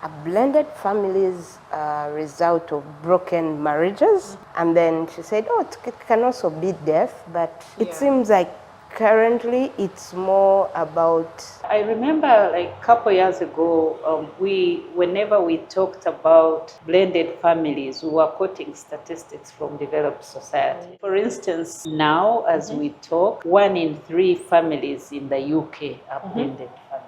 a blended families result of broken marriages. And then she said, oh, it can also be death, but it seems like currently it's more about... I remember like a couple years ago, whenever we talked about blended families, we were quoting statistics from developed society. For instance, now as we talk, 1 in 3 families in the UK are blended families.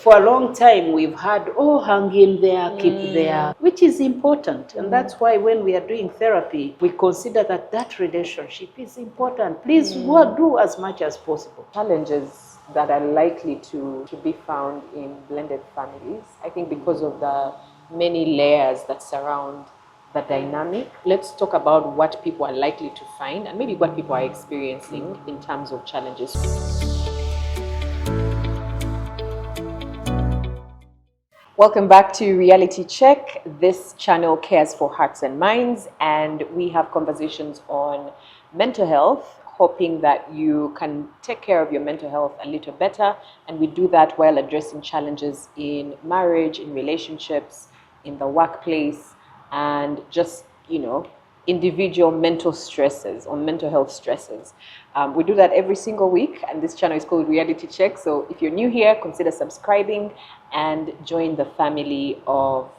For a long time, we've had, oh, hang in there, keep there, which is important. And that's why when we are doing therapy, we consider that that relationship is important. Please do as much as possible. Challenges that are likely to be found in blended families, I think because of the many layers that surround the dynamic. Let's talk about what people are likely to find and maybe what people are experiencing in terms of challenges. Welcome back to Reality Check. This channel cares for hearts and minds, and we have conversations on mental health, hoping that you can take care of your mental health a little better. And we do that while addressing challenges in marriage, in relationships, in the workplace, and just, individual mental stresses or mental health stresses. We do that every single week, and this channel is called Reality Check. So if you're new here, consider subscribing and join the family of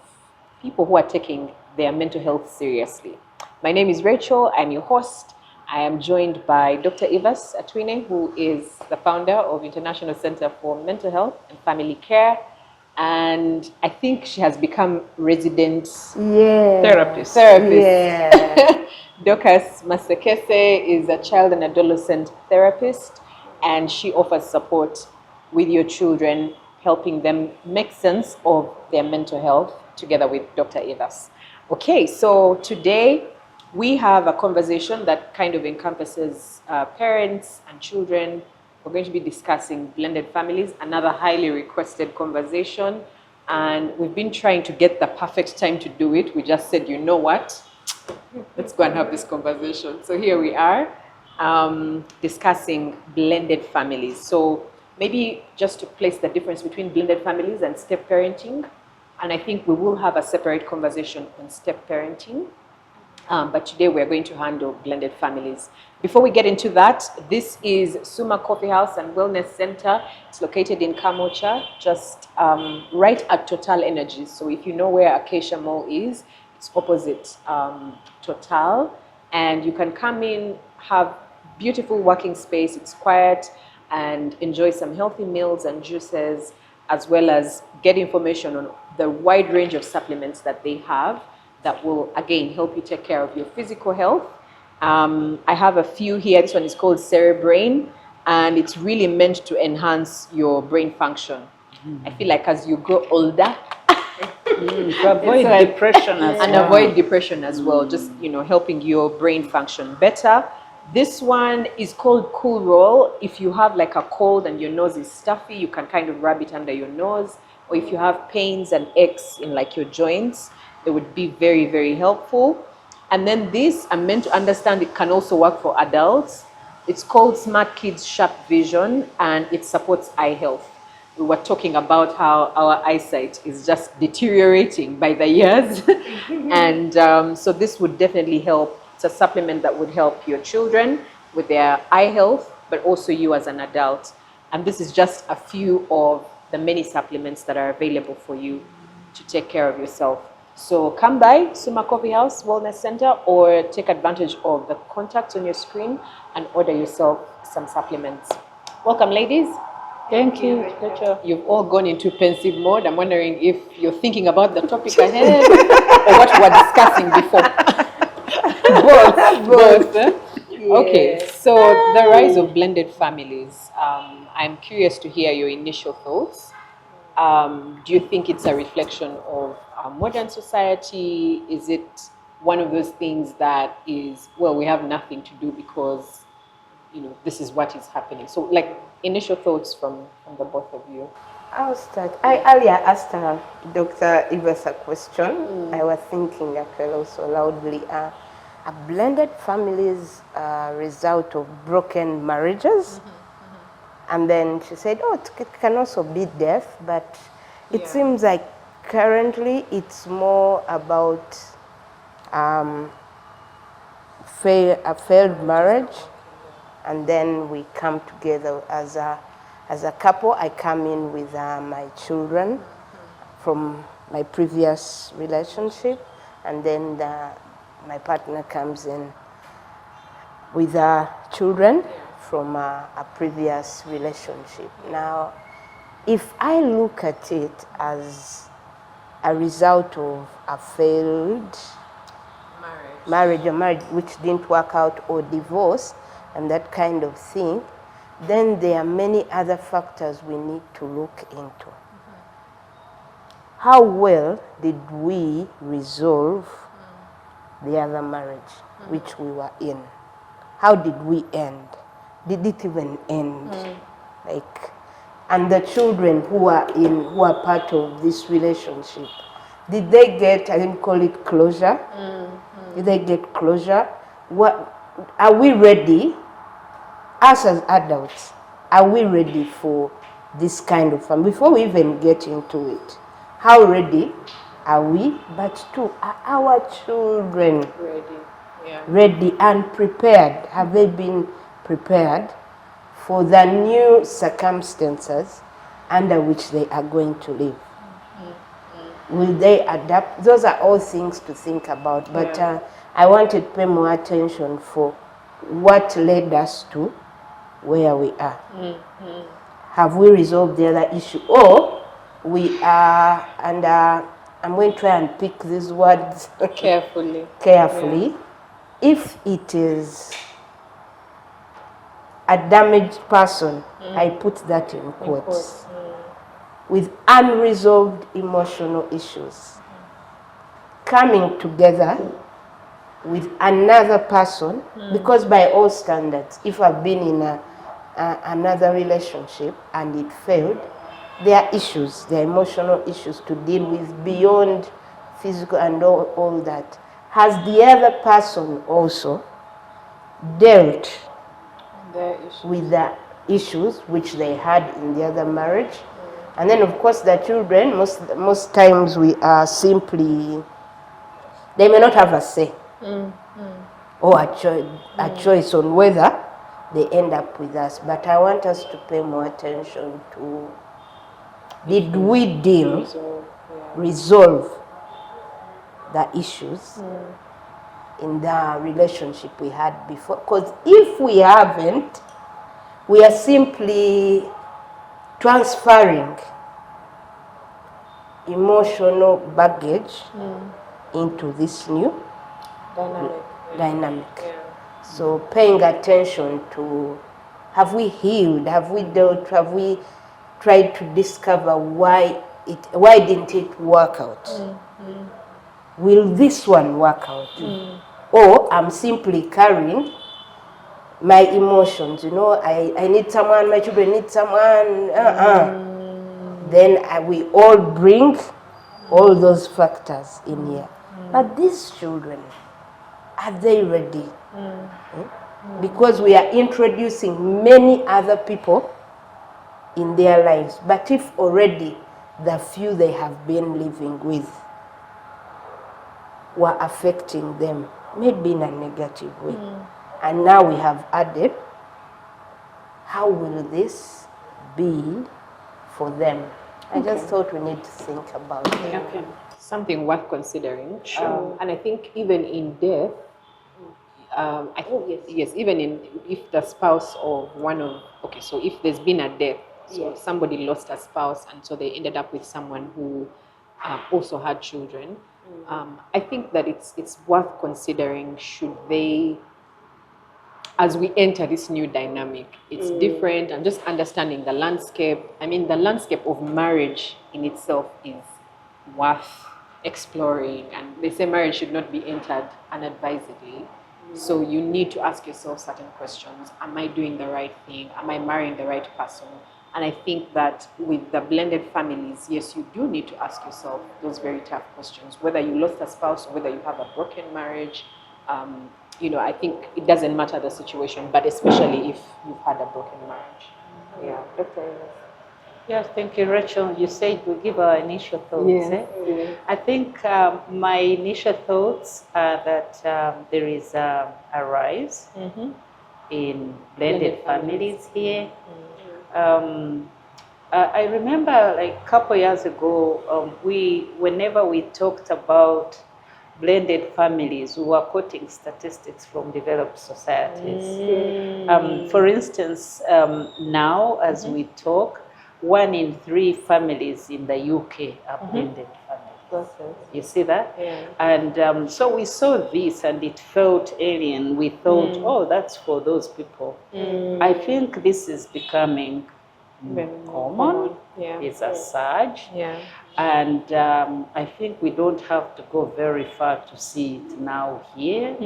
people who are taking their mental health seriously. My name is Rachel. I'm your host. I am joined by Dr. Ivas Atwine, who is the founder of International Center for Mental Health and Family Care. And I think she has become resident therapist. Yeah. Dorcas Masekese is a child and adolescent therapist, and she offers support with your children, helping them make sense of their mental health together with Dr. Ivas. Okay, so today we have a conversation that kind of encompasses parents and children. We're going to be discussing blended families, another highly requested conversation. And we've been trying to get the perfect time to do it. We just said, you know what? Let's go and have this conversation. So here we are discussing blended families. So maybe just to place the difference between blended families and step parenting. And I think we will have a separate conversation on step parenting. But today we're going to handle blended families. Before we get into that, this is Suma Coffee House and Wellness Center. It's located in Kamocha, just right at Total Energies. So if you know where Acacia Mall is, it's opposite Total. And you can come in, have beautiful working space. It's quiet, and enjoy some healthy meals and juices, as well as get information on the wide range of supplements that they have that will, again, help you take care of your physical health. I have a few here. This one is called Cerebrain, and it's really meant to enhance your brain function. I feel like as you grow older, to avoid depression as well. And avoid depression as well, just, helping your brain function better. This one is called Cool Roll. If you have like a cold and your nose is stuffy, you can kind of rub it under your nose. Or if you have pains and aches in like your joints, it would be very, very helpful. And then this, I'm meant to understand, it can also work for adults. It's called Smart Kids Sharp Vision, and it supports eye health. We were talking about how our eyesight is just deteriorating by the years. And so this would definitely help. It's a supplement that would help your children with their eye health, but also you as an adult. And this is just a few of the many supplements that are available for you to take care of yourself. So come by Suma Coffee House Wellness Center, or take advantage of the contacts on your screen and order yourself some supplements. Welcome, ladies. Thank you. You've all gone into pensive mode. I'm wondering if you're thinking about the topic ahead or what we were discussing before. Both. Yeah. Okay, so the rise of blended families. I'm curious to hear your initial thoughts. Do you think it's a reflection of modern society? Is it one of those things that is, well, we have nothing to do because, this is what is happening? So, like, initial thoughts from the both of you. I'll start. I earlier asked Dr. Ivas a question. I was thinking also loudly. A blended families result of broken marriages. And then she said, oh, it can also be death, but it seems like Currently, it's more about a failed marriage, and then we come together as a couple. I come in with my children from my previous relationship, and then my partner comes in with children from a previous relationship. Now, if I look at it as a result of a failed marriage, a marriage which didn't work out, or divorce, and that kind of thing, then there are many other factors we need to look into. How well did we resolve the other marriage which we were in? How did we end? Did it even end? And the children who are part of this relationship, did they get, I didn't call it closure? Did they get closure? What are we ready, us as adults, are we ready for this kind of family? Before we even get into it, how ready are we? But too, are our children ready and prepared? Have they been prepared for the new circumstances under which they are going to live? Will they adapt? Those are all things to think about. But I wanted to pay more attention for what led us to where we are. Have we resolved the other issue? Or we are, and I'm going to try and pick these words carefully. If it is a damaged person, I put that in quotes, with unresolved emotional issues, coming together with another person, because by all standards, if I've been in another relationship and it failed, there are issues, there are emotional issues to deal with beyond physical and all that. Has the other person also dealt with the issues which they had in the other marriage? And then, of course, the children, most times we are simply, they may not have a say or a choice on whether they end up with us. But I want us to pay more attention to, did we resolve the issues in the relationship we had before? Because if we haven't, we are simply transferring emotional baggage into this new dynamic. So paying attention to, have we healed, have we dealt, have we tried to discover why didn't it work out? Will this one work out? Or I'm simply carrying my emotions, I need someone, my children need someone, Then we all bring all those factors in here. But these children, are they ready? Because we are introducing many other people in their lives. But if already the few they have been living with were affecting them, maybe in a negative way, and now we have added, how will this be for them? I just thought we need to think about it. Okay. Something worth considering. And I think even in death, I think yes, even if the spouse of so if there's been a death, so somebody lost a spouse and so they ended up with someone who also had children, I think that it's worth considering, should they, as we enter this new dynamic, it's different, and just understanding the landscape. I mean, the landscape of marriage in itself is worth exploring, and they say marriage should not be entered unadvisedly. So you need to ask yourself certain questions. Am I doing the right thing? Am I marrying the right person? And I think that with the blended families, yes, you do need to ask yourself those very tough questions, whether you lost a spouse or whether you have a broken marriage. I think it doesn't matter the situation, but especially if you've had a broken marriage. Yeah, Dr. Ines. Yeah, thank you, Rachel. You said we give our initial thoughts. Yes. I think my initial thoughts are that there is a rise in blended families here. I remember like a couple years ago, whenever we talked about blended families, we were quoting statistics from developed societies. For instance, now as we talk, 1 in 3 families in the UK are blended families. You see that? Yeah. And so we saw this and it felt alien. We thought, oh, that's for those people. I think this is becoming common. Yeah. It's a surge. Yeah. And I think we don't have to go very far to see it now here,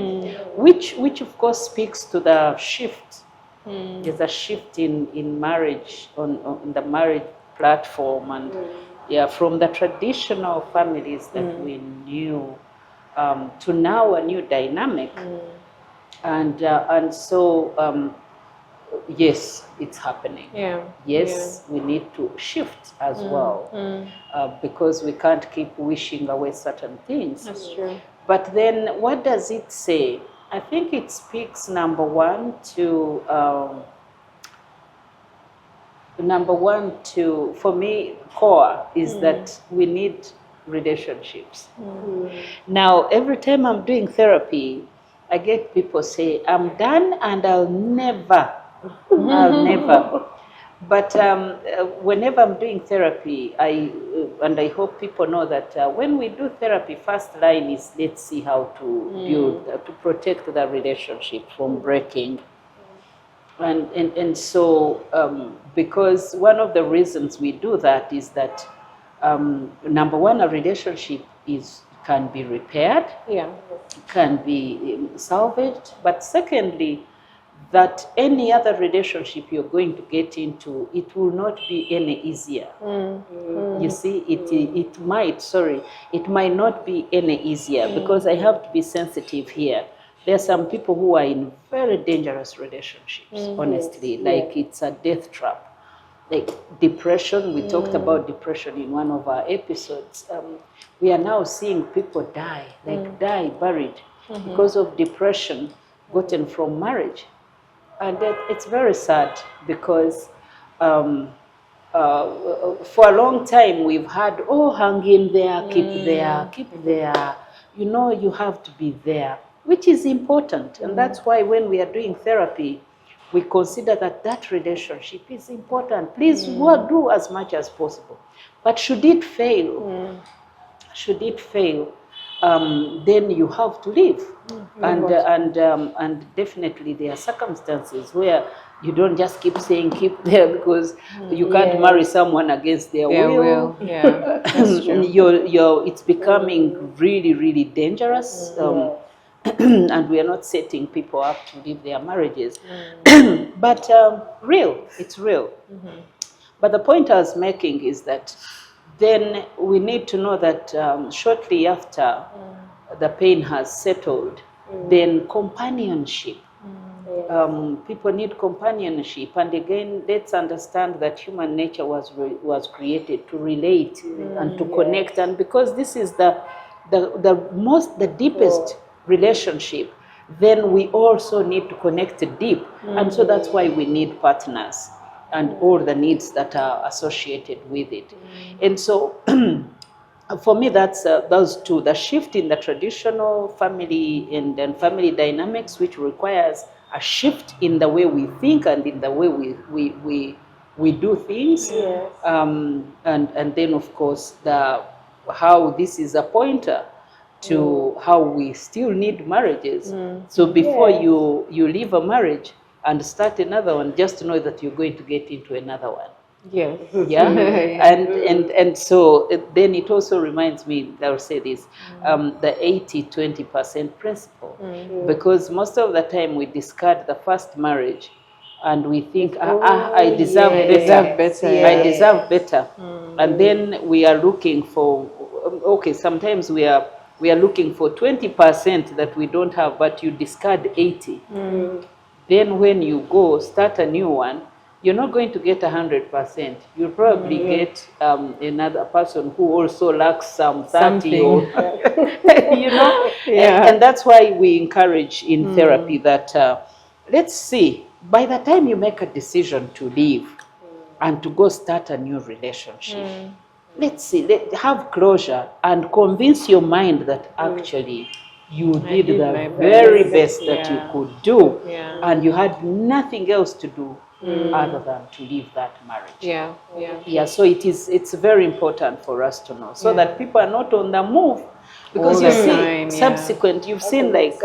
which of course speaks to the shift. There's a shift in marriage, on the marriage platform, and yeah, from the traditional families that we knew to now a new dynamic. And so yes, it's happening. Yeah. Yes, we need to shift as well, because we can't keep wishing away certain things. That's true. But then what does it say? I think it speaks, number one, for me, core is that we need relationships. Now, every time I'm doing therapy, I get people say, I'm done and I'll never. But whenever I'm doing therapy, I hope people know that when we do therapy, first line is let's see how to build, to protect the relationship from breaking. And so, because one of the reasons we do that is that, number one, a relationship can be repaired, can be salvaged, but secondly, that any other relationship you're going to get into, it will not be any easier. You see, it might not be any easier, because I have to be sensitive here. There are some people who are in very dangerous relationships, honestly, like it's a death trap. Like depression, we talked about depression in one of our episodes. We are now seeing people die buried because of depression gotten from marriage. And it's very sad, because for a long time we've had, oh, hang in there, keep there, you have to be there, which is important. And that's why when we are doing therapy, we consider that relationship is important. Please do as much as possible. But should it fail, then you have to leave. And definitely there are circumstances where you don't just keep saying keep there, because you can't marry someone against their will. Yeah, that's true. It's becoming really, really dangerous. And we are not setting people up to leave their marriages. But it's real. But the point I was making is that then we need to know that shortly after the pain has settled, then companionship. People need companionship. And again, let's understand that human nature was created to relate and to connect. And because this is the deepest relationship, then we also need to connect deep. And so that's why we need partners and all the needs that are associated with it. And so for me, that's those two, the shift in the traditional family and then family dynamics, which requires a shift in the way we think and in the way we do things. Yes. And then, of course, how this is a pointer to how we still need marriages. So before you leave a marriage and start another one, just know that you're going to get into another one. Yes. Yeah. And so then it also reminds me, I'll say this, the 80-20% principle. Because most of the time we discard the first marriage and we think, I deserve better. I deserve better. And then we are looking for, sometimes we are looking for 20% that we don't have, but you discard 80. Then when you go start a new one, you're not going to get 100%. You'll probably get another person who also lacks some 30 or, you know. And that's why we encourage in therapy that let's see, by the time you make a decision to leave and to go start a new relationship, let's see, have closure and convince your mind that actually you did the very best that you could do, and you had nothing else to do other than to leave that marriage. So it's very important for us to know, so that people are not on the move, because you see subsequent, you've seen like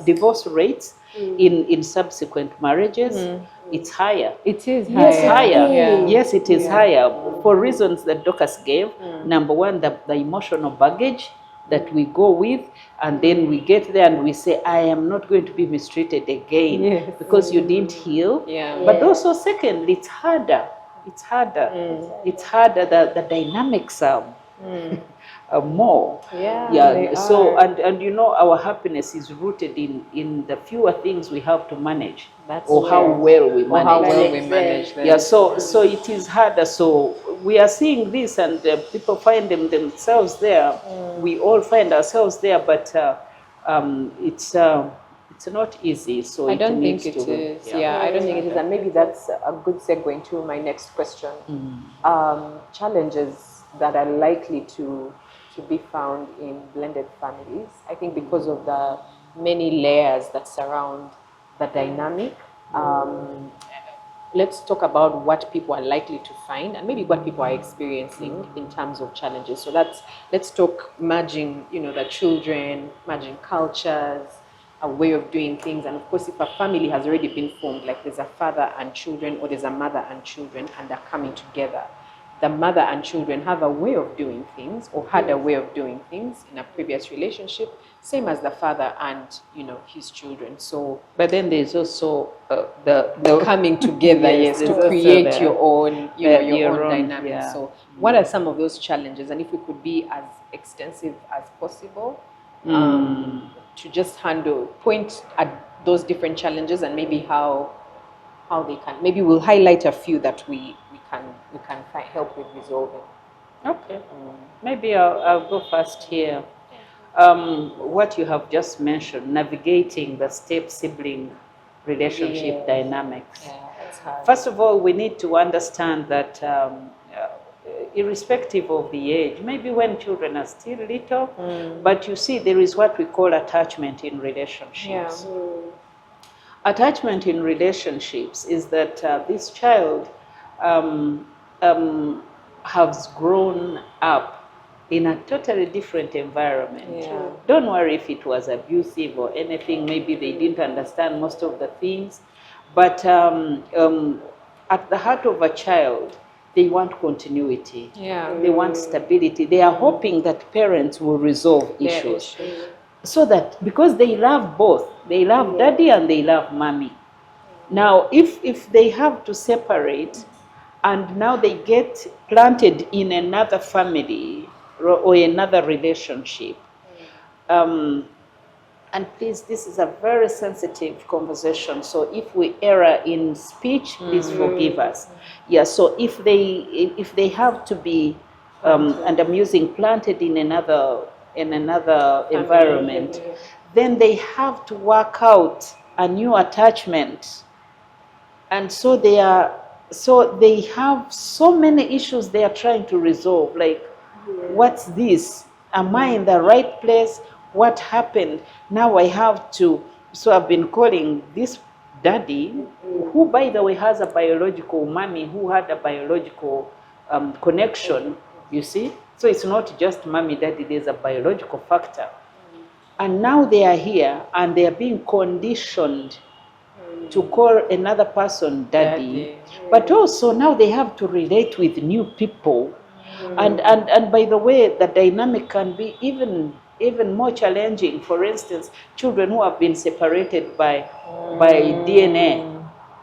divorce rates in subsequent marriages. It's higher. It is higher. Yes, higher. Yes, it is higher for reasons that Dorcas gave. Number one, the emotional baggage that we go with, and then we get there and we say, I am not going to be mistreated again because you didn't heal. But also, secondly, it's harder. It's harder. It's harder. The dynamics are more. So and you know, our happiness is rooted in the fewer things we have to manage, how well we manage. them. So it is harder. So we are seeing this, and people find themselves there. We all find ourselves there, but it's not easy. So I don't think it is. I don't think it is, and maybe that's a good segue into my next question. Challenges that are likely to be found in blended families. I think because of the many layers that surround the dynamic. Let's talk about what people are likely to find and maybe what people are experiencing in terms of challenges. So let's talk merging, the children, merging cultures, a way of doing things. And of course, if a family has already been formed, like there's a father and children, or there's a mother and children, and they're coming together, the mother and children have a way of doing things, or had a way of doing things in a previous relationship, same as the father and his children. So, but then there's also the coming together, to create your own, your own dynamic. So, what are some of those challenges? And if we could be as extensive as possible, to just point at those different challenges and maybe how they can. Maybe we'll highlight a few that we can help with resolving. Okay. Maybe I'll go first here. What you have just mentioned, navigating the step-sibling relationship dynamics. That's hard. First of all, we need to understand that irrespective of the age, maybe when children are still little, but you see there is what we call attachment in relationships. Attachment in relationships is that this child has grown up in a totally different environment. Don't worry if it was abusive or anything. Maybe they didn't understand most of the things. But at the heart of a child, they want continuity. They want stability. They are hoping that parents will resolve issues. So that, because they love both, they love daddy and they love mommy. Now, if they have to separate, and now they get planted in another family or another relationship, and please, this is a very sensitive conversation, so if we err in speech, please forgive us. So if they have to be, and I'm using planted in another environment, then they have to work out a new attachment, and so they have so many issues they are trying to resolve, like, what's this? Am I in the right place? What happened? Now I have to, so I've been calling this daddy, who by the way has a biological mommy who had a biological connection, you see? So it's not just mommy, daddy, there's a biological factor. And now they are here and they are being conditioned to call another person daddy. But also now they have to relate with new people. And by the way, the dynamic can be even more challenging. For instance, children who have been separated by DNA.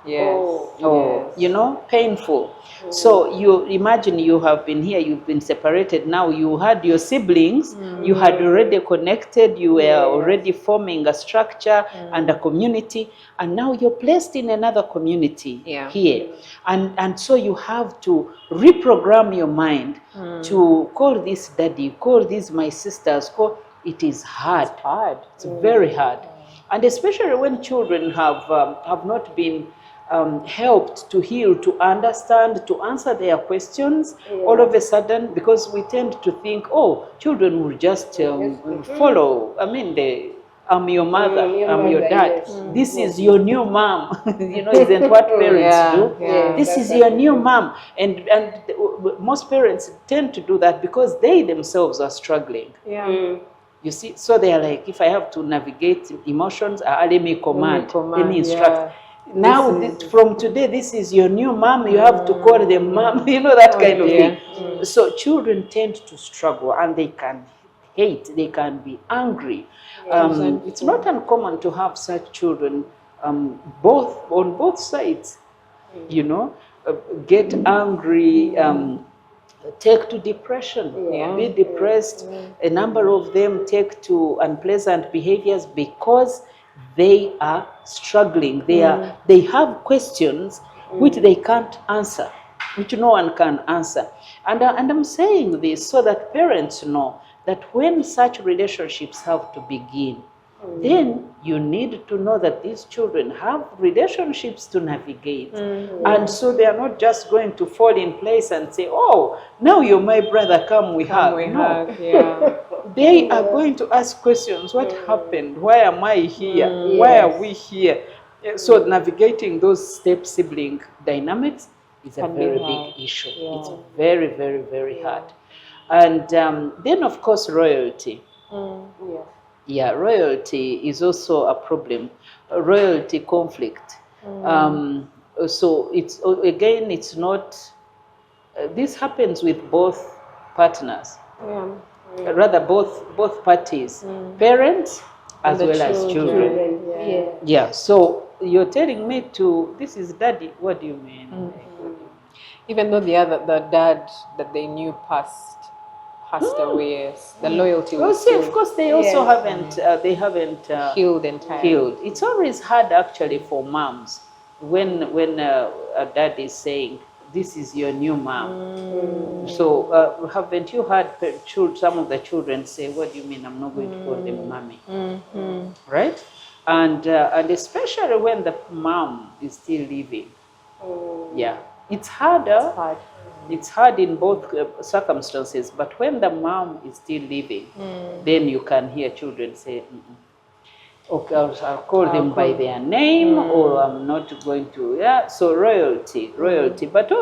Yes. or you know, painful. So you imagine you have been here, you've been separated, now you had your siblings, you had already connected, you were already forming a structure and a community, and now you're placed in another community here. And so you have to reprogram your mind to call this daddy, call these my sisters, call it is hard. It's hard. It's very hard. And especially when children have not been helped to heal, to understand, to answer their questions, all of a sudden, because we tend to think, oh, children will just follow. I mean, I'm your mother, I'm your dad. This is your new mom. You know, isn't what parents do? This is your new mom. And most parents tend to do that because they themselves are struggling. You see, so they are like, if I have to navigate emotions, let me command, let me instruct. Now, from today, this is your new mom, you have to call them mom, you know, that kind of thing. So children tend to struggle, and they can hate, they can be angry. It's not uncommon to have such children on both sides, you know, get angry, take to depression, be depressed. A number of them take to unpleasant behaviors because they are struggling. They have questions which they can't answer, which no one can answer. And I'm saying this so that parents know that when such relationships have to begin, then you need to know that these children have relationships to navigate. And so they are not just going to fall in place and say, oh, now you're my brother, come we hug. No. They are going to ask questions. What happened? Why am I here? Why are we here? So navigating those step-sibling dynamics is a very big issue. It's very, very, very hard. And then, of course, royalty. Yeah, royalty is also a problem. Royalty conflict. So it's again, it's not. This happens with both partners. Rather, both parties, parents as well as children. Yeah. So you're telling me this is daddy. What do you mean? Even though the dad that they knew passed away, the loyalty was still, of course, they also haven't healed entirely. Healed. It's always hard actually for moms when a dad is saying, this is your new mom. So haven't you heard some of the children say, what do you mean I'm not going to call them mommy? Right? And especially when the mom is still living. Yeah. It's harder. It's hard in both circumstances, but when the mom is still living, then you can hear children say, okay, I'll call them by their name, or I'm not going to. Yeah, so royalty, but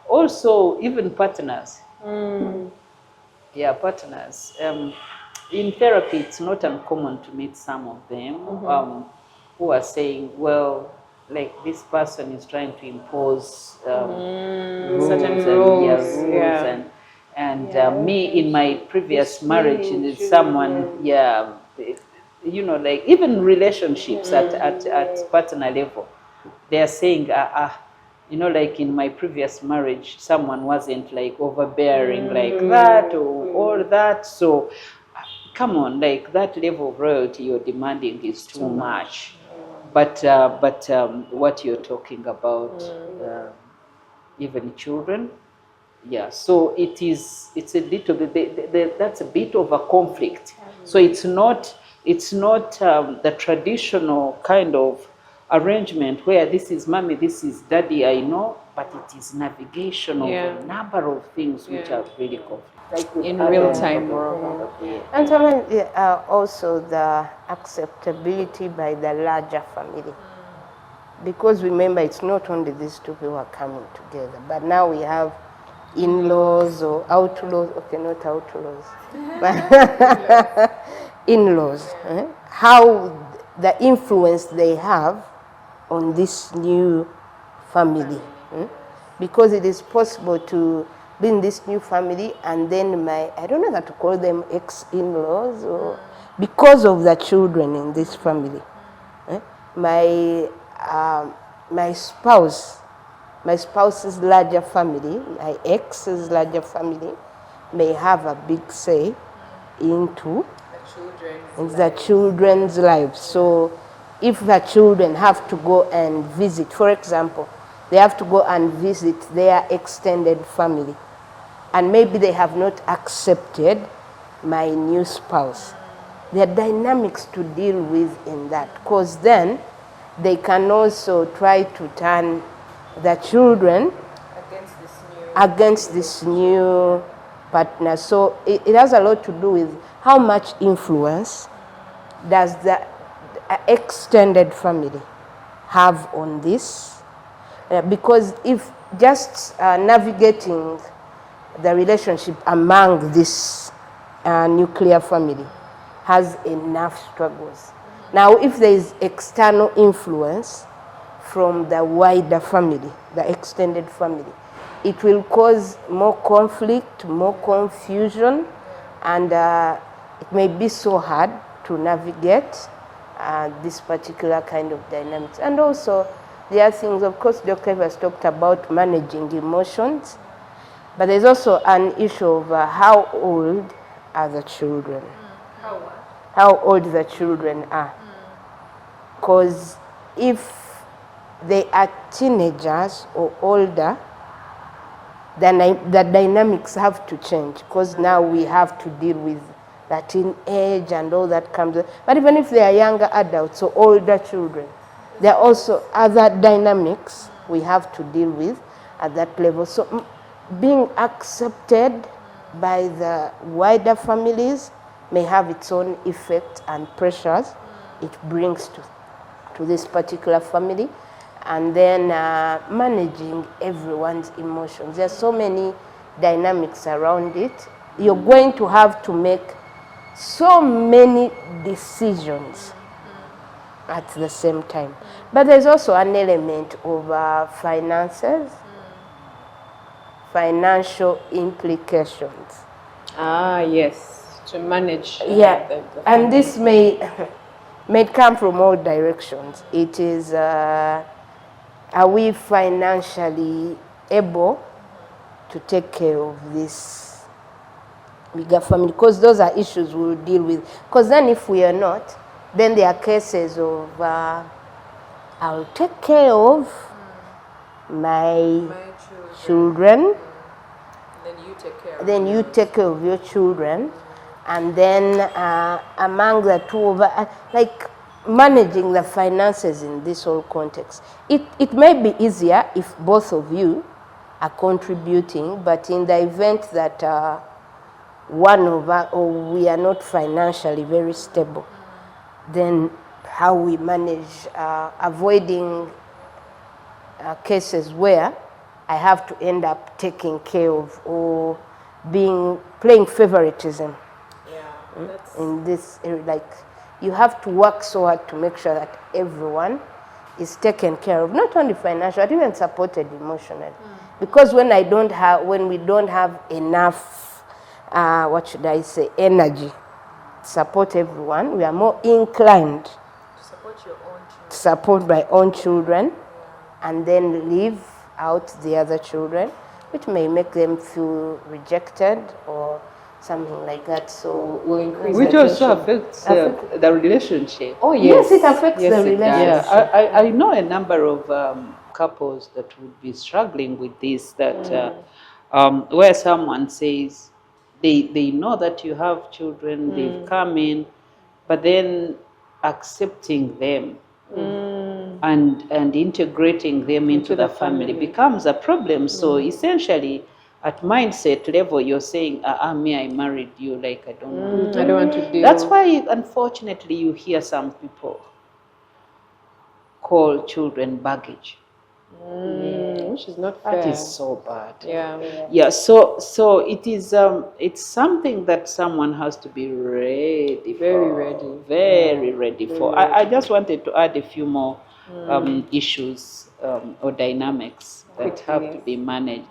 also even partners. Yeah, partners. In therapy, it's not uncommon to meet some of them who are saying, well, like this person is trying to impose rules, and me in my previous marriage, someone, you know, like even relationships at partner level, they are saying, you know, like in my previous marriage, someone wasn't like overbearing like that or all that. So come on, like that level of royalty you're demanding is too much. But what you're talking about, even children, so it's a little bit, that's a bit of a conflict. So it's not the traditional kind of arrangement where this is mommy, this is daddy, I know, but it is navigation of a number of things which are really complex. Like in real time. And also the acceptability by the larger family. Because remember, it's not only these two people are coming together, but now we have in-laws or outlaws. Okay, not outlaws, but in-laws. How the influence they have on this new family. Because it is possible to be in this new family and then I don't know how to call them ex-in-laws, or because of the children in this family. My my spouse's larger family, my ex's larger family, may have a big say into the children's lives. So if the children have to go and visit, for example, they have to go and visit their extended family, and maybe they have not accepted my new spouse. There are dynamics to deal with in that, because then they can also try to turn the children against this new partner. So it has a lot to do with how much influence does the extended family have on this. Because if just navigating the relationship among this nuclear family has enough struggles. Now, if there is external influence from the wider family, the extended family, it will cause more conflict, more confusion, and it may be so hard to navigate this particular kind of dynamics. And also, there are things, of course, Dr. Eva has talked about managing emotions, but there's also an issue of how old are the children. How old the children are. Because if they are teenagers or older, then the dynamics have to change, because now we have to deal with the teenage and all that comes. But even if they are younger adults or older children, there are also other dynamics we have to deal with at that level. So being accepted by the wider families may have its own effect and pressures it brings to this particular family. And then managing everyone's emotions. There's so many dynamics around it. You're going to have to make so many decisions at the same time. But there's also an element of finances, financial implications. Yes, to manage. The and this may come from all directions. It is, are we financially able to take care of this bigger family? Because those are issues we'll deal with. Because then if we are not, then there are cases of, I'll take care of my children. Then you take care of your children. And then among the two of us, like managing the finances in this whole context. It may be easier if both of you are contributing, but in the event that one of us, or we are not financially very stable, then how we manage avoiding cases where I have to end up taking care of or playing favoritism. In this area, like you have to work so hard to make sure that everyone is taken care of, not only financially, but even supported emotionally. Because when we don't have enough, energy to support everyone, we are more inclined to support my own children, and then leave out the other children, which may make them feel rejected or something like that. So will increase. Which also affects the relationship. Oh yes, it affects the relationship. Yeah, I know a number of couples that would be struggling with this. That where someone says they know that you have children, they've come in, but then accepting them and integrating them into the family becomes a problem. So essentially, at mindset level, you're saying, me, I married you, like I don't want to. I don't want to do. That's why, unfortunately, you hear some people call children baggage. Which is not fair. That is so bad. Yeah. So it is. It's something that someone has to be ready for. Very ready for. I just wanted to add a few more issues or dynamics that have to be managed.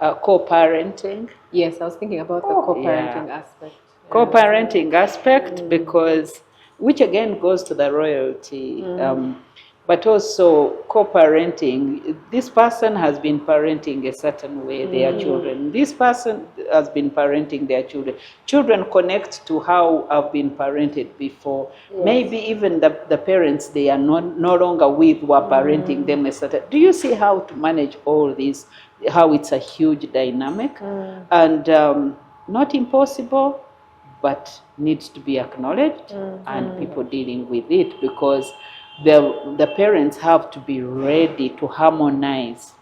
Co-parenting. Yes, I was thinking about the co-parenting aspect. Co-parenting aspect, because which again goes to the royalty. but also co-parenting. This person has been parenting a certain way their children. This person has been parenting their children. Children connect to how I've been parented before. Maybe even the parents they are no longer with were parenting them a certain. Do you see how to manage all this? How it's a huge dynamic and not impossible, but needs to be acknowledged and people dealing with it, because the parents have to be ready to harmonize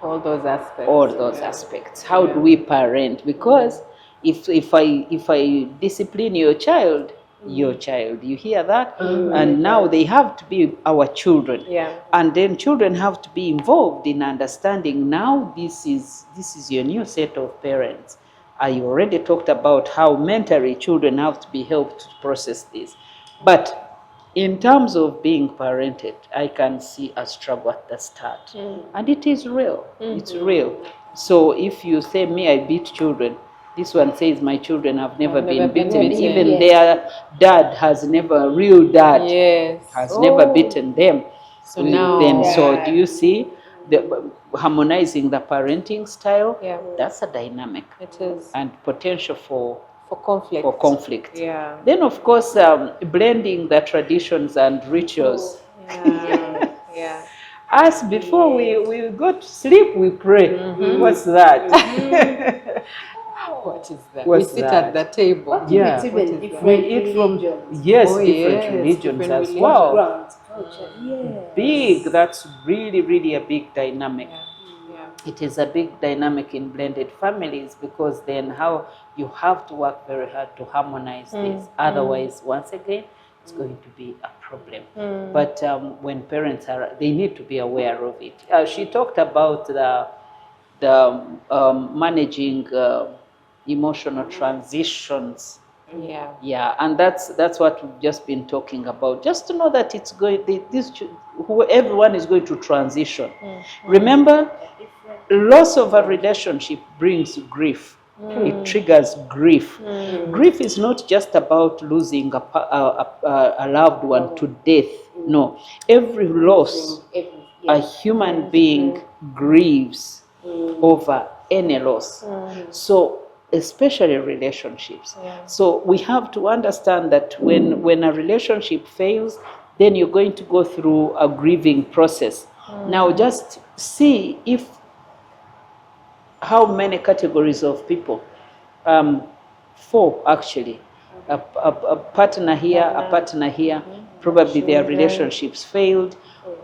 All those aspects. all those aspects. How do we parent? Because if I discipline your child, you hear that? And now they have to be our children. Yeah. And then children have to be involved in understanding now this is your new set of parents. I already talked about how mentally children have to be helped to process this. But in terms of being parented, I can see a struggle at the start. And it is real. It's real. So if you say, me, I beat children, this one says, my children have never been beaten. Even their dad has never, real dad has never beaten them. So now, so do you see harmonizing the parenting style? That's a dynamic. It is. And potential for conflict. Then, of course, blending the traditions and rituals. As before we go to sleep, we pray. What's that? What is that? What's we sit that? at the table. It's even different We eat from different religions different as religions. well. Big. That's really a big dynamic. It is a big dynamic in blended families, because then how you have to work very hard to harmonize this. Otherwise, once again, it's going to be a problem. But when parents they need to be aware of it. She talked about the managing emotional transitions. And that's what we've just been talking about. Just to know that it's going, everyone is going to transition. Remember, loss of a relationship brings grief. It triggers grief. Grief is not just about losing a loved one to death. No, every loss, a human being grieves over any loss. So especially relationships. So we have to understand that when a relationship fails, then you're going to go through a grieving process. Now just see how many categories of people, 4 actually, a partner here, a partner here, probably their relationships failed.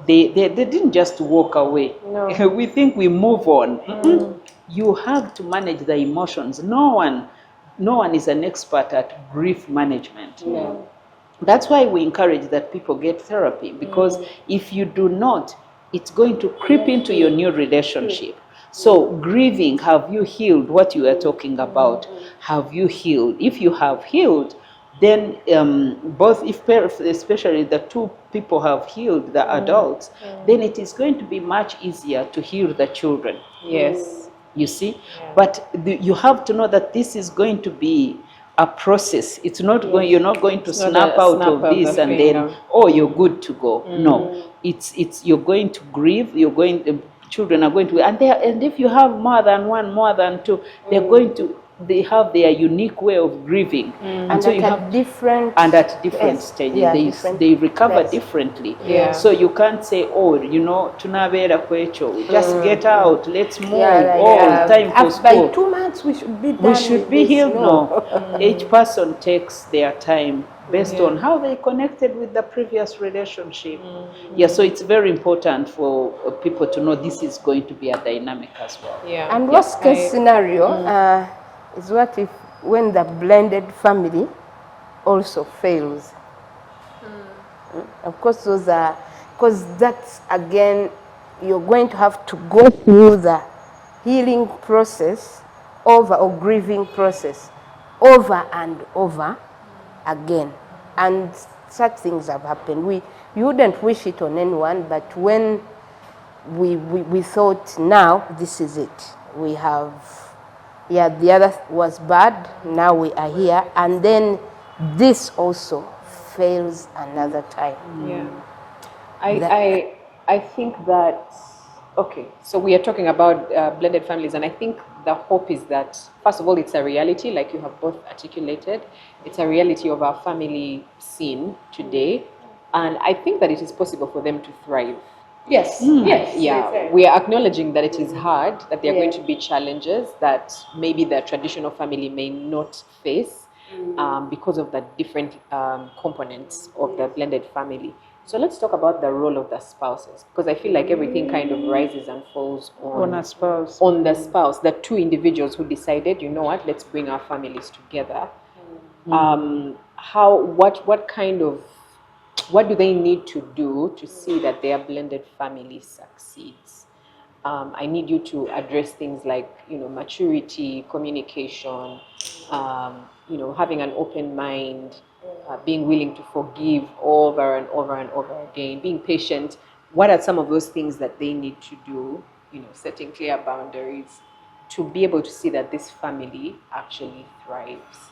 They didn't just walk away. No. We think we move on. You have to manage the emotions. No one is an expert at grief management. That's why we encourage that people get therapy, because if you do not, it's going to creep into your new relationship. So grieving, have you healed what you are talking about? Have you healed? If you have healed, then both, especially the 2 people have healed, the adults, then it is going to be much easier to heal the children. You see? But you have to know that this is going to be a process. It's not going. You're not going to snap out of this and then, oh, you're good to go. No, it's you're going to grieve. You're going. The children are going to, and if you have more than one, more than 2, they're going to. They have their unique way of grieving, and so you have different stages. They recover differently. So you can't say, oh, tunabera kwecho, just get out, let's move. Time for school. By 2 months we should be done. We should be healed. No, each person takes their time based on how they connected with the previous relationship. So it's very important for people to know this is going to be a dynamic as well. And worst case scenario is what if when the blended family also fails? Of course, those are, because that's again, you're going to have to go through the healing process or grieving process over and over again. And such things have happened. You wouldn't wish it on anyone, but when we thought, now this is it. We have, the other was bad, now we are here, and then this also fails another time. I think that, okay, so we are talking about blended families, and I think the hope is that, first of all, it's a reality, like you have both articulated. It's a reality of our family scene today, and I think that it is possible for them to thrive. Yes, yes. Yeah, we are acknowledging that it is hard, that there are going to be challenges that maybe the traditional family may not face because of the different components of the blended family. So let's talk about the role of the spouses, because I feel like everything kind of rises and falls On a spouse. on the spouse, the two individuals who decided, you know what, let's bring our families together. What do they need to do to see that their blended family succeeds? I need you to address things like, maturity, communication, having an open mind, being willing to forgive over and over and over again, being patient. What are some of those things that they need to do, setting clear boundaries to be able to see that this family actually thrives?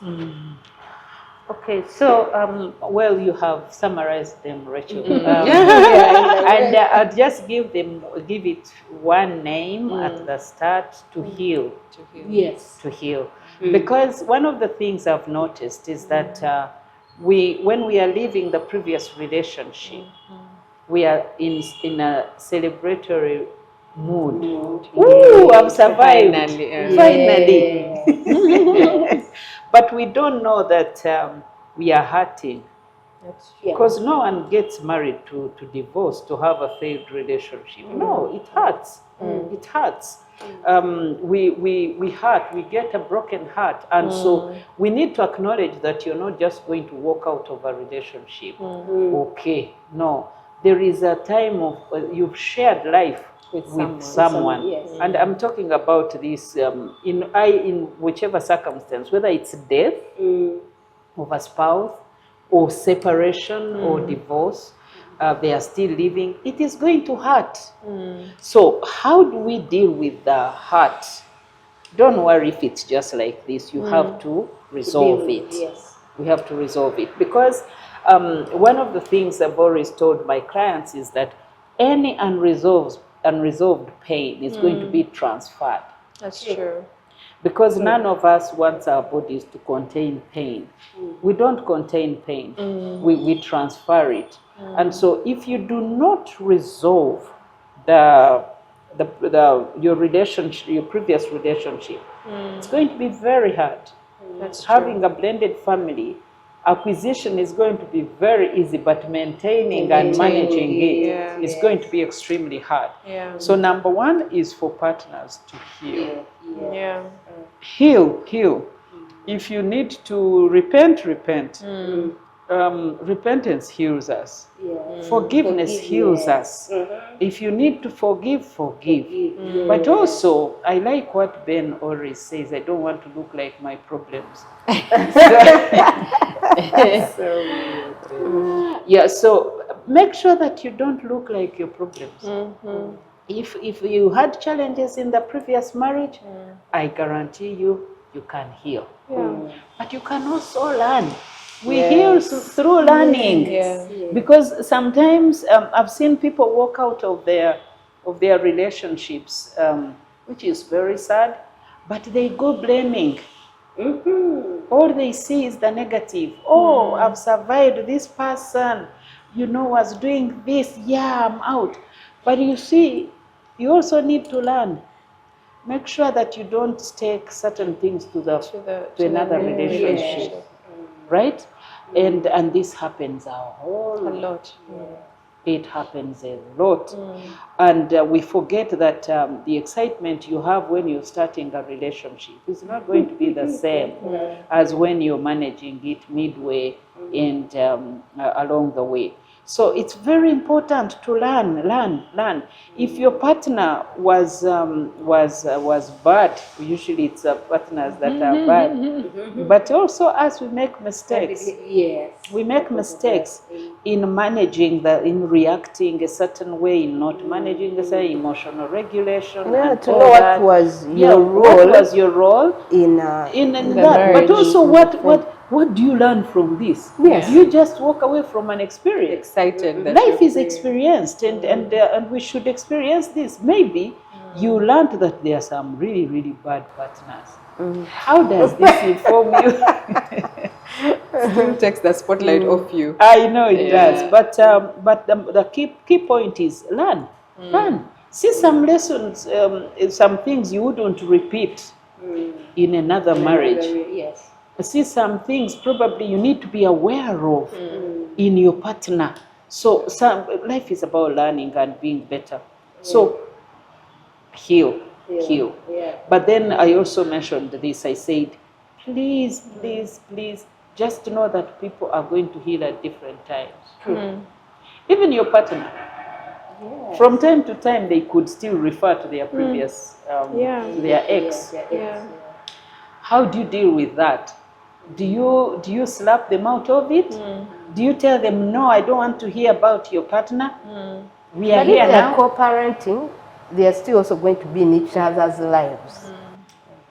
Okay, so, well, you have summarized them, Rachel. And I'll just give it one name at the start: to heal. Yes. To heal. Because one of the things I've noticed is that when we are leaving the previous relationship, we are in a celebratory mood. Ooh, I've survived. Finally. But we don't know that we are hurting. Because no one gets married to divorce, to have a failed relationship. No, it hurts. It hurts. We hurt, we get a broken heart. And so we need to acknowledge that you're not just going to walk out of a relationship. Okay, no. There is a time of, you've shared life with someone. Yes. And I'm talking about this in whichever circumstance, whether it's death of a spouse, or separation, or divorce, they are still living, it is going to hurt. So how do we deal with the hurt? Don't worry if it's just like this. You have to resolve it. Yes. We have to resolve it. Because one of the things I've always told my clients is that any unresolved pain is going to be transferred. That's true. Because none of us wants our bodies to contain pain. We don't contain pain. We transfer it. And so if you do not resolve your relationship, your previous relationship, it's going to be very hard. That's Having a blended family, acquisition is going to be very easy, but maintaining and managing it is going to be extremely hard. So number one is for partners to heal. Heal. If you need to repent. Repentance heals us. Forgiveness heals us. If you need to forgive. But also, I like what Ben always says, I don't want to look like my problems. So make sure that you don't look like your problems. If you had challenges in the previous marriage, I guarantee you can heal. But you can also learn. We heal through learning. Because sometimes I've seen people walk out of their relationships, which is very sad, but they go blaming. All they see is the negative. Oh, I've survived, this person, was doing this. Yeah, I'm out. But you see, you also need to learn. Make sure that you don't take certain things to another relationship. Right? And this happens a lot. It happens a lot. And we forget that the excitement you have when you're starting a relationship is not going to be the same as when you're managing it midway and along the way. So it's very important to learn. If your partner was bad, usually it's partners that are bad. But also as we make mistakes. Yes. We make mistakes. in managing in reacting a certain way, in not managing a certain emotional regulation. Yeah, and to all know what that. was Yeah, your what role was your role in in the that, marriage. but also what do you learn from this? Yes. You just walk away from an experience. Excited that Life you're is free. experienced, and we should experience this. Maybe you learned that there are some really, really bad partners. How does this inform you? Still takes the spotlight off you. I know it does, Yeah. but the key point is learn. See some lessons, some things you wouldn't repeat in another marriage. Yes. See some things probably you need to be aware of in your partner. So life is about learning and being better. So heal. Yeah. But then I also mentioned this. I said, please, just know that people are going to heal at different times. Even your partner. Yes. From time to time, they could still refer to their previous, to their ex. Yeah. How do you deal with that? Do you slap them out of it? Do you tell them, no, I don't want to hear about your partner? We are But if here they are now. co-parenting, they are still also going to be in each other's lives.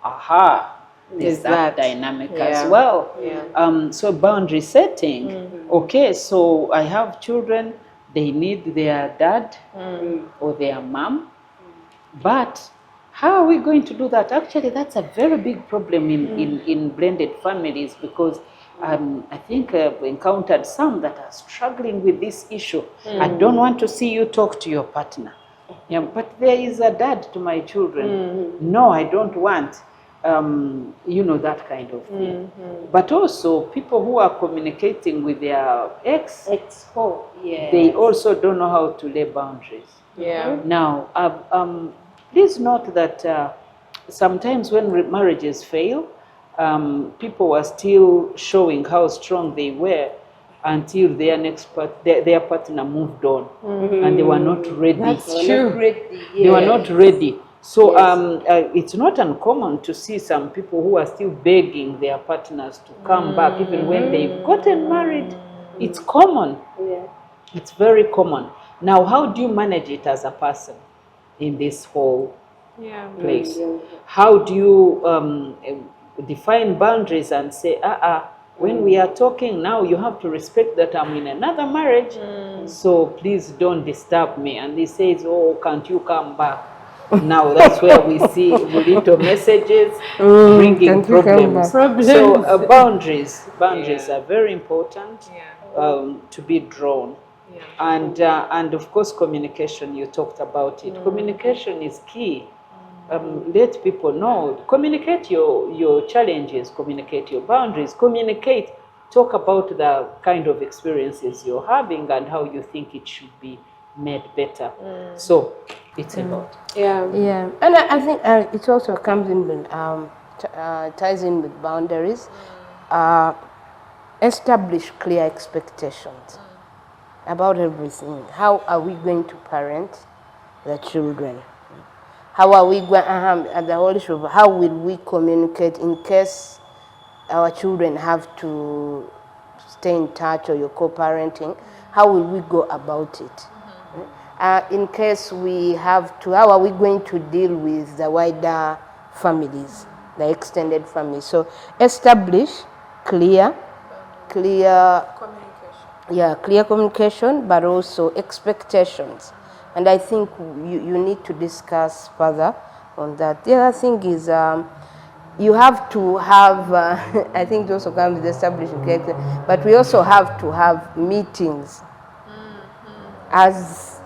Aha. There's There's that that. dynamic Yeah. as well. Yeah. So boundary setting. Okay, so I have children, they need their dad or their mom. But how are we going to do that? Actually, that's a very big problem in blended families, because I think I've encountered some that are struggling with this issue. I don't want to see you talk to your partner. Yeah, but there is a dad to my children. No, I don't want. That kind of thing. But also, people who are communicating with their ex, Yes. they also don't know how to lay boundaries. Yeah. Now, please note that sometimes when marriages fail, people are still showing how strong they were until their partner moved on, and they were not ready. That's true. They were not ready. So Yes. it's not uncommon to see some people who are still begging their partners to come back even when they've gotten married. It's common. Yeah. It's very common. Now, how do you manage it as a person in this whole Yeah. place? How do you define boundaries and say, when we are talking now, you have to respect that I'm in another marriage, so please don't disturb me. And he says, oh, can't you come back? Now that's where we see little messages bringing can't you come problems. back? So boundaries are very important Yeah. to be drawn. Yeah. And of course, communication, you talked about it. Communication is key. Let people know. Communicate your challenges, communicate your boundaries, talk about the kind of experiences you're having and how you think it should be made better. So it's a lot. Yeah. Yeah, and I think it also comes in with, ties in with boundaries. Establish clear expectations about everything. How are we going to parent the children? How are we going, the whole issue of how will we communicate in case our children have to stay in touch or you're co-parenting? How will we go about it? In case we have to, how are we going to deal with the wider families, the extended family? So establish clear communication, but also expectations. And I think you need to discuss further on that. The other thing is you have to have, I think it also comes with establishing character, but we also have to have meetings as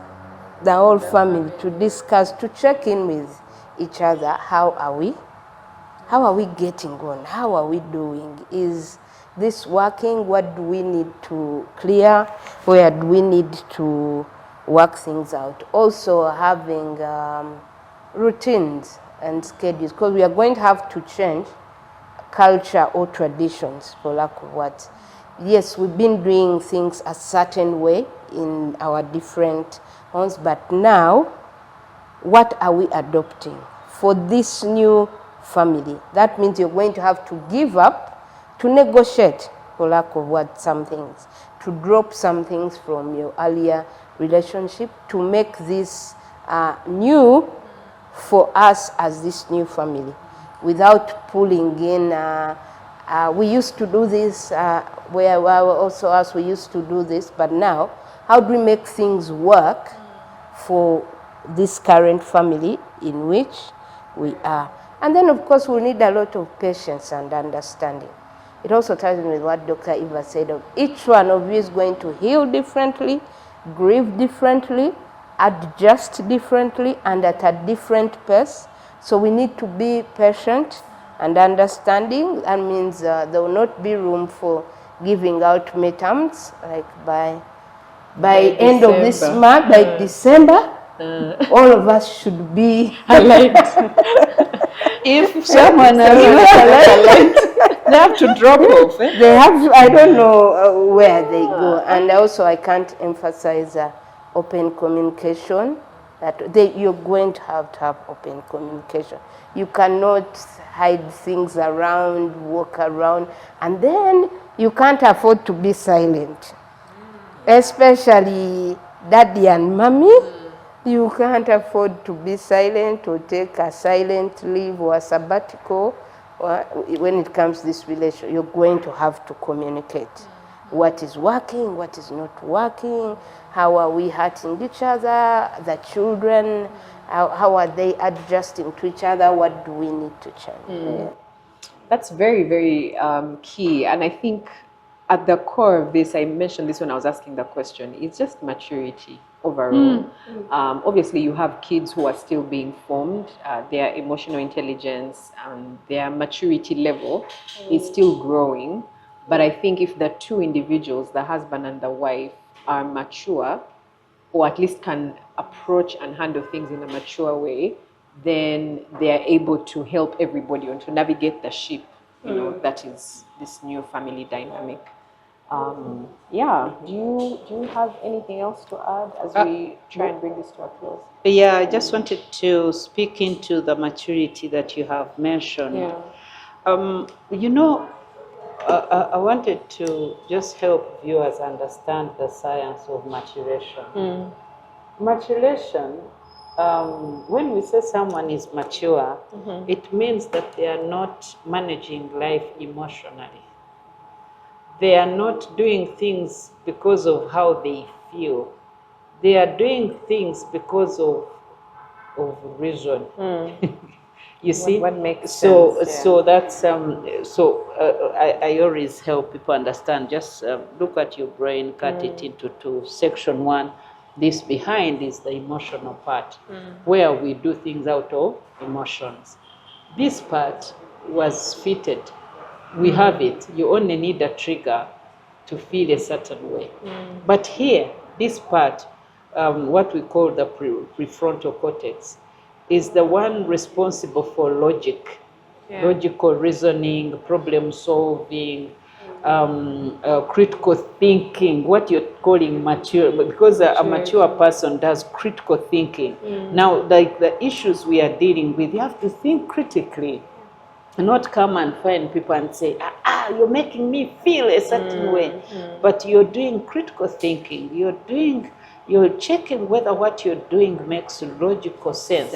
the whole family to discuss, to check in with each other. How are we? How are we getting on? How are we doing? Is this working? What do we need to clear? Where do we need to work things out? Also having routines and schedules, because we are going to have to change culture or traditions, for lack of words. Yes, we've been doing things a certain way in our different homes, but now, what are we adopting for this new family? That means you're going to have to give up, to negotiate, for lack of words, some things. to drop some things from your earlier relationship to make this new for us as this new family, without pulling in. We used to do this where also us, we used to do this, but now how do we make things work for this current family in which we are? And then, of course, we need a lot of patience and understanding. It also ties in with what Dr. Eva said, of each one of you is going to heal differently, grieve differently, adjust differently, and at a different pace. So we need to be patient and understanding. That means there will not be room for giving out midterms, like by end of this month, by December, all of us should be aligned. If someone has aligned, they have to drop off. Eh? They have, I don't know where they go. And also I can't emphasize open communication, that you're going to have open communication. You cannot hide things around, walk around, and then you can't afford to be silent. Especially daddy and mommy, you can't afford to be silent or take a silent leave or a sabbatical. When it comes to this relationship, you're going to have to communicate. What is working, what is not working, how are we hurting each other, the children, how are they adjusting to each other, what do we need to change? Yeah. That's very, very key. And I think at the core of this, I mentioned this when I was asking the question, it's just maturity overall. Obviously, you have kids who are still being formed. Their emotional intelligence and their maturity level is still growing. But I think if the two individuals, the husband and the wife, are mature, or at least can approach and handle things in a mature way, then they are able to help everybody and to navigate the ship, you know, that is this new family dynamic. Yeah, do you have anything else to add as we try and bring this to a close? Yeah, I just wanted to speak into the maturity that you have mentioned. Yeah. You know, I wanted to just help viewers understand the science of maturation. Maturation, when we say someone is mature, it means that they are not managing life emotionally. They are not doing things because of how they feel. They are doing things because of reason. You see, what makes sense? Yeah. So that's I always help people understand. Just look at your brain, cut it into two. Section one, this behind is the emotional part, where we do things out of emotions. This part was fitted. We have it. You only need a trigger to feel a certain way. But here, this part, what we call the prefrontal cortex, is the one responsible for logic, logical reasoning, problem solving, critical thinking, what you're calling mature, because a mature person does critical thinking. Now, like the issues we are dealing with, you have to think critically. Not come and find people and say, you're making me feel a certain way. But you're doing critical thinking. You're checking whether what you're doing makes logical sense.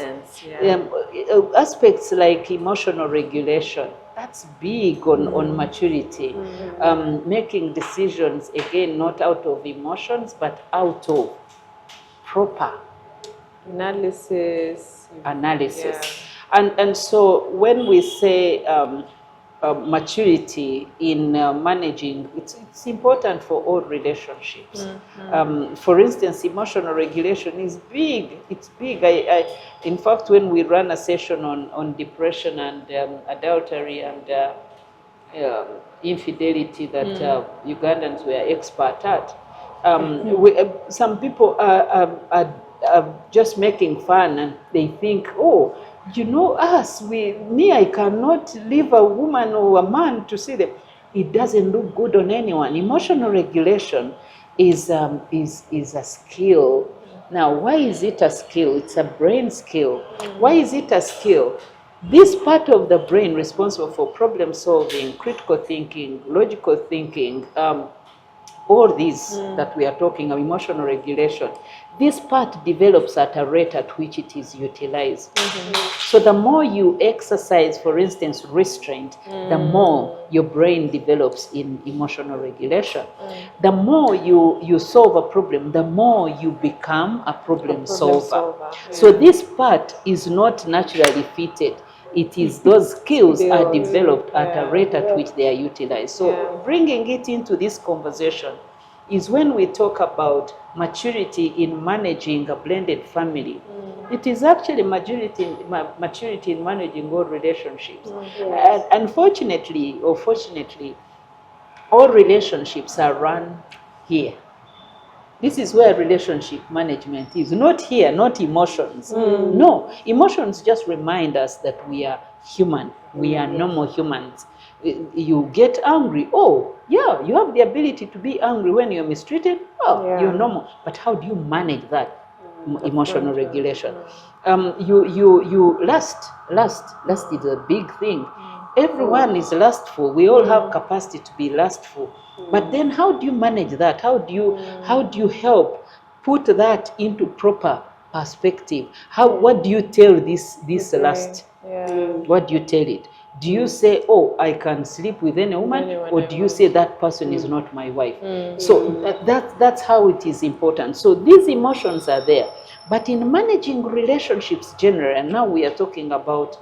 Aspects like emotional regulation, that's big on maturity. Making decisions, again, not out of emotions, but out of proper analysis. Yeah. And so when we say maturity in managing, it's important for all relationships. For instance, emotional regulation is big. It's big. In fact, when we ran a session on depression and adultery and infidelity that Ugandans were expert at, some people are just making fun, and they think, you know us, I cannot leave a woman or a man to see them. It doesn't look good on anyone. Emotional regulation is a skill. Now, why is it a skill? It's a brain skill. Why is it a skill? This part of the brain responsible for problem solving, critical thinking, logical thinking, all these that we are talking of, emotional regulation, this part develops at a rate at which it is utilized. So the more you exercise, for instance, restraint, the more your brain develops in emotional regulation. The more you solve a problem, the more you become a problem solver. So this part is not naturally fitted. It is those skills are developed at a rate at which they are utilized. So bringing it into this conversation is when we talk about maturity in managing a blended family. It is actually maturity in managing all relationships. And unfortunately or fortunately, all relationships are run here. This is where relationship management is. Not here, not emotions. No, emotions just remind us that we are human. We are normal humans. You get angry. Oh, yeah, you have the ability to be angry when you're mistreated. Oh, you're normal. But how do you manage that emotional regulation? Lust is a big thing. Everyone is lustful. We all have capacity to be lustful. But then how do you manage that? How do you help put that into proper perspective? What do you tell this lust? What do you tell it? Do you say, oh, I can sleep with any woman? Or do you say that person is not my wife? So that's how it is important. So these emotions are there. But in managing relationships generally, and now we are talking about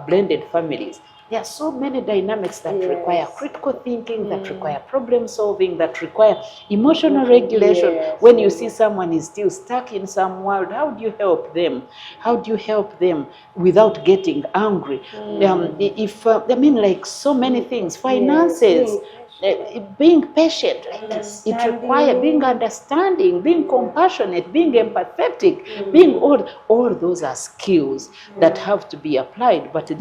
blended families, there are so many dynamics that require critical thinking, that require problem solving, that require emotional regulation. When you see someone is still stuck in some world, how do you help them? How do you help them without getting angry? Like so many things, finances, being patient, it requires being understanding, being compassionate, being empathetic, being all those are skills that have to be applied. But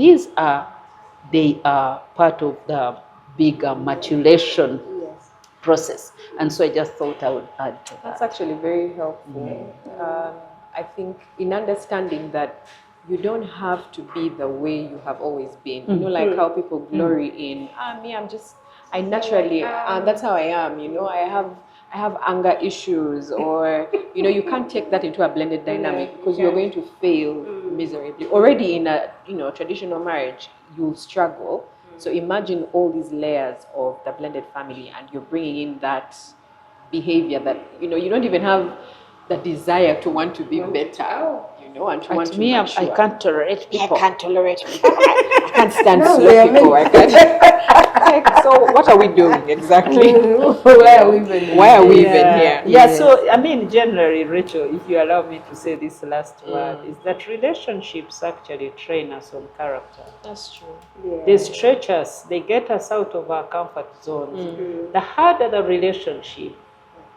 they are part of the bigger maturation process. And so I just thought I would add to that. That's actually very helpful. I think in understanding that you don't have to be the way you have always been. You know, like how people glory in, I naturally, that's how I am, I have anger issues, or, you can't take that into a blended dynamic because you're going to fail miserably. Already in a, traditional marriage, you'll struggle. So imagine all these layers of the blended family and you're bringing in that behavior that, you don't even have the desire to want to be better, and to want to be mature. I can't tolerate people. I can't tolerate people. I can't stand slow people. I can't. So what are we doing exactly? Why are we even here? Yeah, so generally, Rachel, if you allow me to say this last word, is that relationships actually train us on character. That's true. They stretch us, they get us out of our comfort zones. The harder the relationship,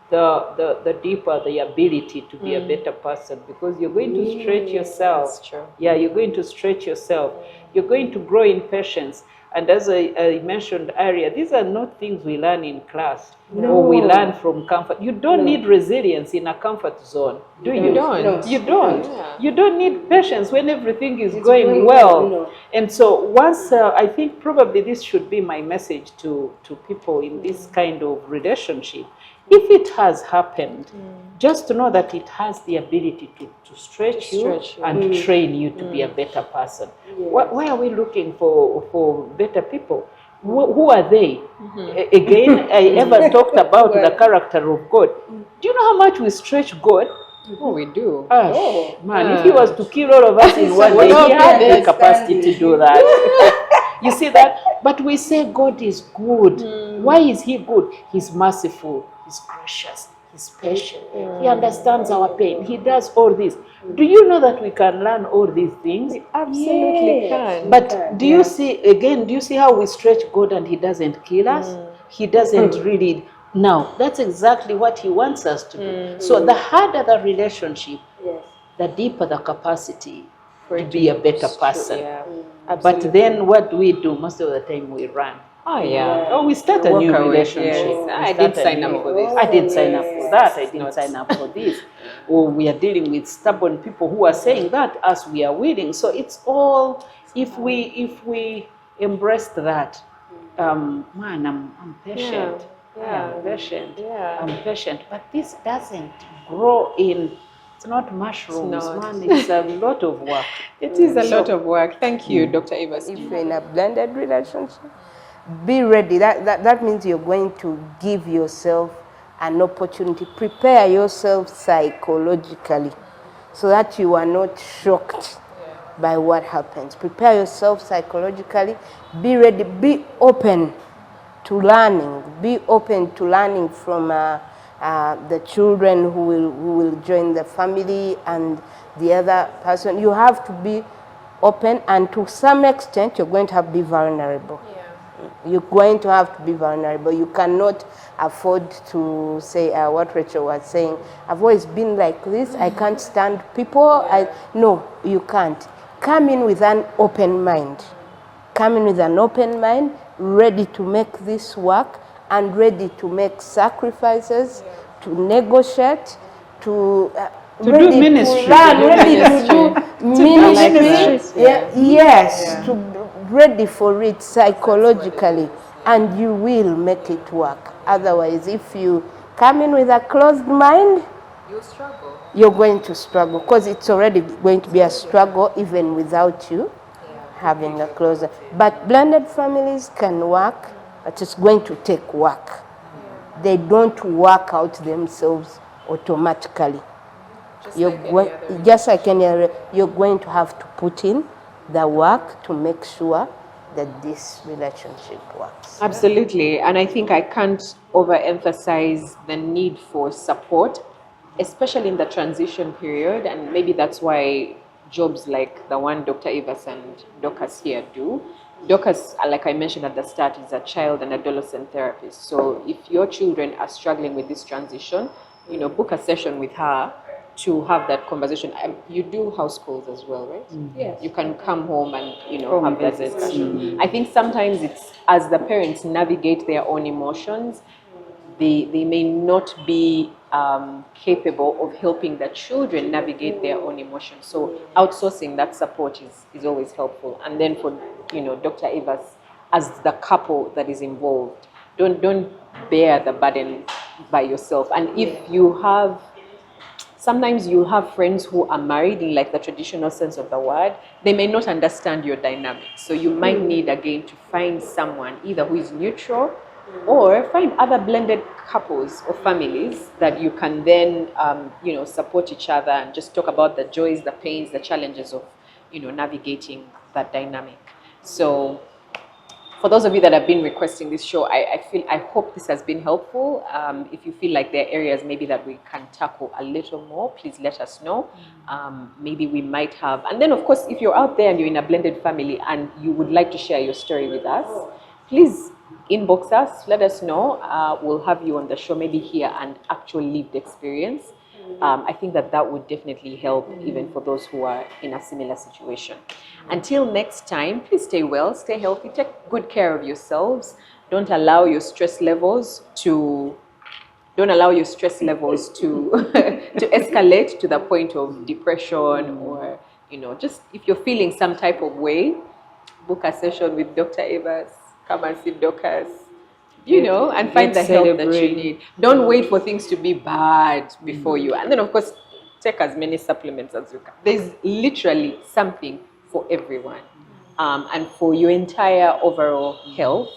the deeper the ability to be a better person, because you're going to stretch yourself. That's true. Yeah, you're going to stretch yourself. You're going to grow in patience. And as I mentioned earlier, these are not things we learn in class or we learn from comfort. You don't need resilience in a comfort zone, do you? You don't. You don't. Yeah. You don't need patience when everything is going well. And so once, I think probably this should be my message to people in this kind of relationship. If it has happened, just to know that it has the ability to stretch you and train you to be a better person. Why are we looking for better people? Who are they? Again, I ever talked about the character of God. Do you know how much we stretch God? Oh, we do. If he was to kill all of us in one day, he had the capacity to do that. You see that? But we say God is good. Why is he good? He's merciful. He's gracious. He's patient. He understands our pain. He does all this. Do you know that we can learn all these things? We absolutely can. But do you see how we stretch God and he doesn't kill us? He doesn't really. Now, that's exactly what he wants us to do. So the harder the relationship, the deeper the capacity to be a better person. But then what do we do? Most of the time we run. We start a new relationship. I didn't sign up for this. I didn't sign up for that. I didn't sign up for this. Or we are dealing with stubborn people who are saying that as we are willing. So it's all, if we embrace that, I'm patient. I'm patient. Yeah. I'm patient. But this doesn't grow in, it's not mushrooms, not. man. It's a lot of work. It is a lot of work. Thank you, Dr. Evers. If you're in a blended relationship, be ready. That means you're going to give yourself an opportunity. Prepare yourself psychologically so that you are not shocked by what happens. Prepare yourself psychologically. Be ready. Be open to learning. Be open to learning from the children who will join the family and the other person. You have to be open, and to some extent, you're going to have to be vulnerable. You're going to have to be vulnerable. You cannot afford to say what Rachel was saying. I've always been like this. I can't stand people. No, you can't. Come in with an open mind. Come in with an open mind, ready to make this work and ready to make sacrifices, to negotiate, to do ministry. Ready to do ministry. Yeah. To be ready for it psychologically, and you will make it work. Otherwise, if you come in with a closed mind, You'll struggle. you're going to struggle, because it's already going to be a struggle even without you having a closer. But blended families can work, but it's going to take work. They don't work out themselves automatically. Just like any other, you're going to have to put in the work to make sure that this relationship works. Absolutely. And I think I can't overemphasize the need for support, especially in the transition period. And maybe that's why jobs like the one Dr. Evers and Dorcas here do. Dorcas, like I mentioned at the start, is a child and adolescent therapist. So if your children are struggling with this transition, book a session with her to have that conversation. You do house calls as well, right? Yes. You can come home and Home have that visits. discussion. I think sometimes it's as the parents navigate their own emotions, they may not be capable of helping the children navigate their own emotions. So outsourcing that support is always helpful. And then for Dr. Evers, as the couple that is involved, don't bear the burden by yourself. And if you have, sometimes you have friends who are married in like the traditional sense of the word, they may not understand your dynamics. So you might need again to find someone either who is neutral, or find other blended couples or families that you can then support each other and just talk about the joys, the pains, the challenges of navigating that dynamic. So for those of you that have been requesting this show, I hope this has been helpful. If you feel like there are areas maybe that we can tackle a little more, please let us know. Maybe we might have. And then, of course, if you're out there and you're in a blended family and you would like to share your story with us, please inbox us, let us know. We'll have you on the show, maybe hear an actual lived experience. I think that would definitely help even for those who are in a similar situation. Until next time, please stay well, stay healthy, take good care of yourselves. Don't allow your stress levels to to escalate to the point of depression, or just if you're feeling some type of way, book a session with Dr. Evers. Come and see Dorcas, and find the help that you need. Don't wait for things to be bad before you. And then, of course, take as many supplements as you can. There's literally something for everyone. And for your entire overall health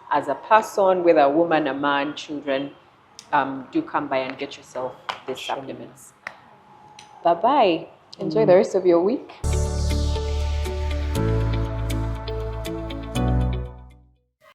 as a person, whether a woman, a man, children, do come by and get yourself these supplements. Bye-bye. Enjoy the rest of your week.